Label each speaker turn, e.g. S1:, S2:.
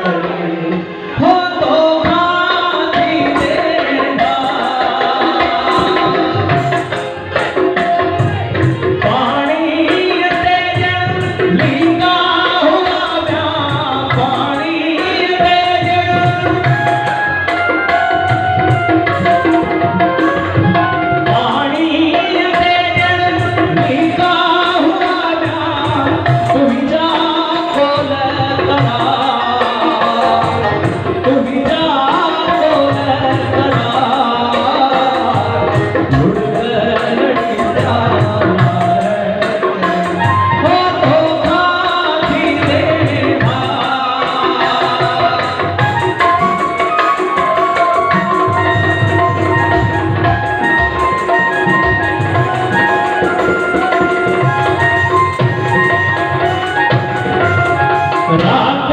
S1: हो तो खाती देना पानी ते लींगा हुआ व्या पानी ते पानी ते लींगा हुआ व्या तुम जा बोल करा तुम जा बोल करा मुड़ लड़ी हो तो खाती देना रात